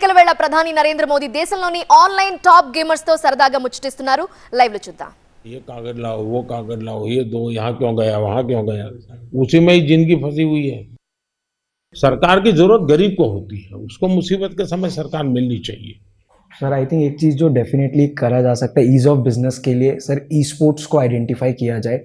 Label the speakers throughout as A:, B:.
A: అమెరికాలో వేళ ప్రధాని నరేంద్ర మోదీ దేశంలోని ఆన్లైన్ టాప్ గేమర్స్ తో సరదాగా ముచ్చటిస్తున్నారు. లైవ్ లో చూద్దాం.
B: ये कागज लाओ, वो कागज लाओ, ये दो, यहाँ क्यों गया, वहाँ क्यों गया, उसी में ही जिंदगी फंसी हुई है। सरकार की जरूरत गरीब को होती है, उसको मुसीबत के समय सरकार मिलनी चाहिए।
C: सर आई थिंक एक चीज़ जो डेफिनेटली करा जा सकता है ईज़ ऑफ बिजनेस के लिए, सर ई स्पोर्ट्स को आइडेंटिफाई किया जाए।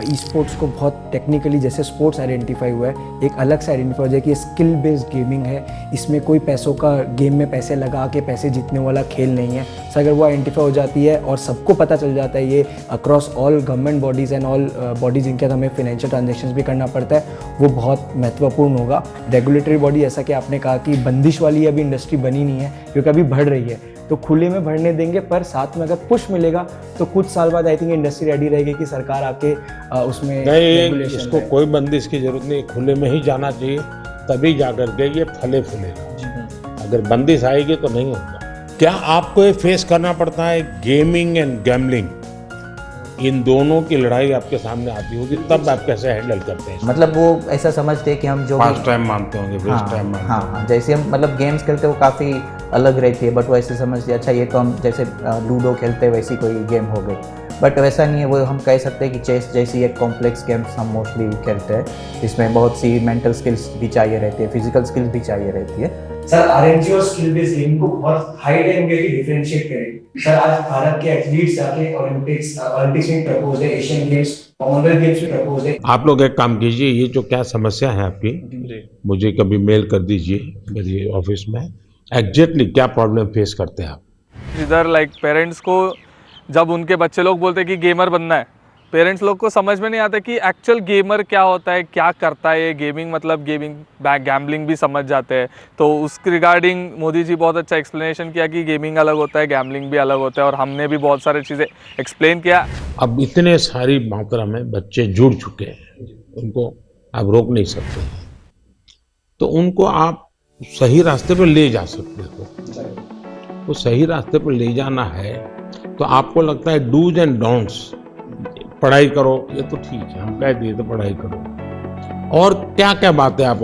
C: ई स्पोर्ट्स को बहुत टेक्निकली जैसे स्पोर्ट्स आइडेंटिफाई हुआ है, एक अलग से आइडेंटिफाई हो जाए कि ये स्किल बेस्ड गेमिंग है, इसमें कोई पैसों का गेम में पैसे लगा के पैसे जीतने वाला खेल नहीं है। सर अगर वो आइडेंटिफाई हो जाती है और सबको पता चल जाता है ये across all government bodies and all bodies जिनके साथ हमें फाइनेंशियल ट्रांजेक्शन भी करना पड़ता है, वो बहुत महत्वपूर्ण होगा। रेगुलेटरी बॉडी, जैसा कि आपने कहा कि बंदिश वाली अभी इंडस्ट्री बनी नहीं है क्योंकि अभी बढ़ रही है, तो खुले में बढ़ने देंगे, पर साथ में अगर पुश मिलेगा तो कुछ साल बाद आई थिंक इंडस्ट्री रेडी रहेगी कि सरकार आके उसमें
B: नहीं, इसको कोई बंदिश की जरूरत नहीं, खुले में ही जाना चाहिए, तभी जाकर के ये फले फूलेगा। अगर बंदिश आएगी तो नहीं होगा। क्या आपको ये फेस करना पड़ता है, गेमिंग एंड गैम्बलिंग, इन दोनों की लड़ाई आपके सामने आती होगी, तब आप कैसे हैंडल करते हैं?
D: मतलब वो ऐसा समझते हैं कि हम जो
B: फास्ट टाइम मानते होंगे, वेस्ट टाइम मानते
D: हाँ हाँ, जैसे हम मतलब गेम्स खेलते हैं वो काफ़ी अलग रहती है, बट वो ऐसे समझते हैं अच्छा ये तो हम जैसे लूडो खेलते हैं वैसी कोई गेम हो गई, बट वैसा नहीं है। वो हम कह सकते हैं कि चेस जैसी एक कॉम्प्लेक्स गेम्स हम मोस्टली खेलते हैं, इसमें बहुत सी मेंटल स्किल्स भी चाहिए रहती है, फिजिकल स्किल्स भी चाहिए रहती है।
C: सर आरएनजी और स्किल बेस्ड गेम को बहुत हाई टाइम के डिफरेंशिएट करें। सर आज भारत के एथलीट्स जाके ओलंपिक्स में प्रपोज है, एशियन गेम्स, कॉमनवेल्थ गेम्स में प्रपोज है।
B: आप लोग एक काम कीजिए, ये जो क्या समस्या है आपकी, मुझे कभी मेल कर दीजिए मेरे ऑफिस में, एग्जैक्टली क्या प्रॉब्लम फेस करते हैं आप।
E: इधर लाइक पेरेंट्स को जब उनके बच्चे लोग बोलते हैं कि गेमर बनना है, पेरेंट्स लोग को समझ में नहीं आता कि एक्चुअल गेमर क्या होता है, क्या करता है ये गेमिंग, मतलब गेमिंग गैम्बलिंग भी समझ जाते हैं। तो उस रिगार्डिंग मोदी जी बहुत अच्छा एक्सप्लेनेशन किया कि गेमिंग अलग होता है, गैम्बलिंग भी अलग होता है, और हमने भी बहुत सारी चीज़ें एक्सप्लेन किया।
B: अब इतने सारी मात्रा में बच्चे जुड़ चुके हैं, उनको आप रोक नहीं सकते, तो उनको आप सही रास्ते पर ले जा सकते हो। वो सही रास्ते पर ले जाना है तो आपको लगता है डूज एंड डोंट्स, पढ़ाई करो, ये तो ठीक है, हम कह दिए तो पढ़ाई करो, और क्या क्या बातें आप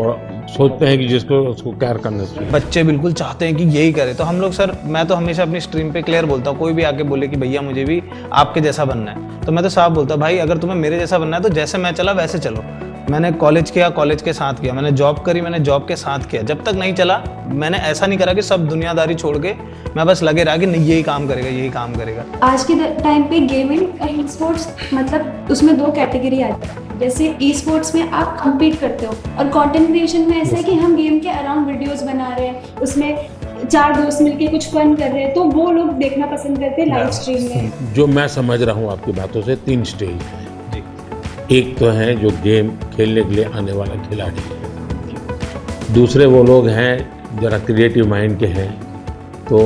B: सोचते हैं कि जिसको उसको केयर करना चाहिए।
F: बच्चे बिल्कुल चाहते हैं कि यही करे, तो हम लोग सर, मैं तो हमेशा अपनी स्ट्रीम पे क्लियर बोलता हूँ, कोई भी आके बोले कि भैया मुझे भी आपके जैसा बनना है, तो मैं तो साफ बोलता हूँ भाई अगर तुम्हें मेरे जैसा बनना है तो जैसे मैं चला वैसे चलो। मैंने कॉलेज किया, कॉलेज के साथ किया, मैंने जॉब करी, मैंने जॉब के साथ किया, जब तक नहीं चला मैंने ऐसा नहीं करा कि सब दुनियादारी छोड़ के मैं बस लगे रहा कि नहीं यही काम करेगा, यही काम करेगा।
G: आज के टाइम पे गेमिंग एंड स्पोर्ट्स मतलब उसमें दो कैटेगरी आती है। जैसे ई स्पोर्ट्स में आप कम्पीट करते हो, और कंटेंट क्रिएशन में ऐसा है कि हम गेम के अराउंड वीडियोस बना रहे हैं, उसमें चार दोस्त मिलके कुछ फन कर रहे हैं, तो वो लोग देखना पसंद करते हैं लाइव स्ट्रीम में।
B: जो मैं समझ रहा हूँ आपकी बातों से, 3 स्टेज है। एक तो है जो गेम खेलने के लिए आने वाला खिलाड़ी है, दूसरे वो लोग हैं जरा क्रिएटिव माइंड के हैं, तो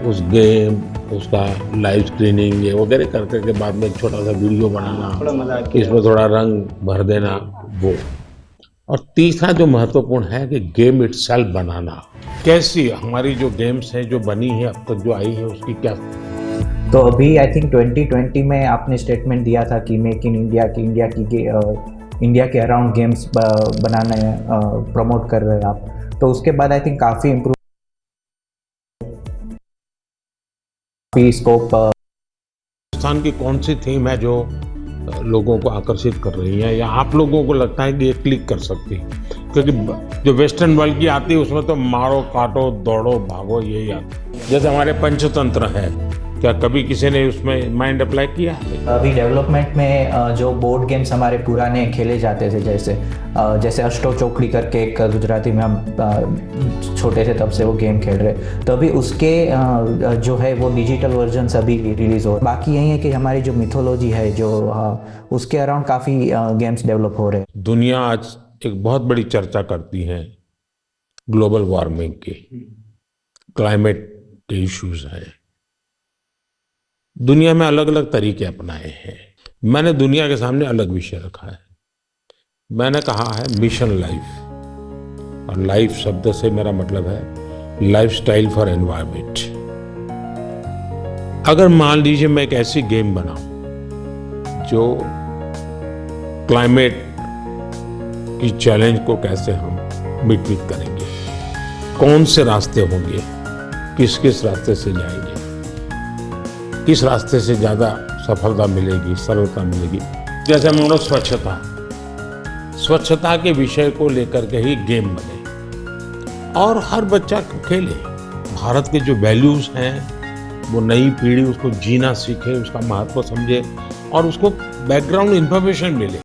B: उस गेम उसका लाइव स्क्रीनिंग ये वगैरह करके के बाद में छोटा सा वीडियो बनाना, इसमें थोड़ा रंग भर देना वो, और तीसरा जो महत्वपूर्ण है कि गेम इटसेल्फ बनाना। कैसी हमारी जो गेम्स हैं जो बनी है अब तक जो आई है उसकी क्या।
D: तो अभी आई थिंक 2020 में आपने स्टेटमेंट दिया था कि मेक इन इंडिया की इंडिया के अराउंड गेम्स बनाने प्रमोट कर रहे हैं आप, तो उसके बाद आई थिंक काफ़ी इम्प्रूव स्कोप।
B: हिंदुस्तान की कौन सी थीम है जो लोगों को आकर्षित कर रही है, या आप लोगों को लगता है कि ये क्लिक कर सकती है? क्योंकि जो वेस्टर्न वर्ल्ड की आती है उसमें तो मारो काटो दौड़ो भागो यही आता है। जैसे हमारे पंचतंत्र है, क्या कभी किसी ने उसमें माइंड अप्लाई किया है?
D: अभी डेवलपमेंट में जो बोर्ड गेम्स हमारे पुराने खेले जाते थे, जैसे अष्टो चौकड़ी करके एक गुजराती में हम छोटे थे तब से वो गेम खेल रहे, तो अभी उसके जो है वो डिजिटल वर्जन अभी रिलीज हो। बाकी यही है कि हमारी जो मिथोलॉजी है जो उसके अराउंड काफ़ी गेम्स डेवलप हो रहे हैं।
B: दुनिया आज एक बहुत बड़ी चर्चा करती है ग्लोबल वार्मिंग की, क्लाइमेट के इश्यूज हैं, दुनिया में अलग अलग तरीके अपनाए हैं। मैंने दुनिया के सामने अलग विषय रखा है, मैंने कहा है मिशन लाइफ, और लाइफ शब्द से मेरा मतलब है लाइफस्टाइल फॉर एनवायरनमेंट। अगर मान लीजिए मैं एक ऐसी गेम बनाऊं जो क्लाइमेट की चैलेंज को कैसे हम मिट करेंगे, कौन से रास्ते होंगे, किस किस रास्ते से जाएंगे, किस रास्ते से ज़्यादा सफलता मिलेगी, सरलता मिलेगी। जैसे हम लोग स्वच्छता के विषय को लेकर के ही गेम बने और हर बच्चा खेले। भारत के जो वैल्यूज़ हैं वो नई पीढ़ी उसको जीना सीखे, उसका महत्व समझे और उसको बैकग्राउंड इन्फॉर्मेशन मिले।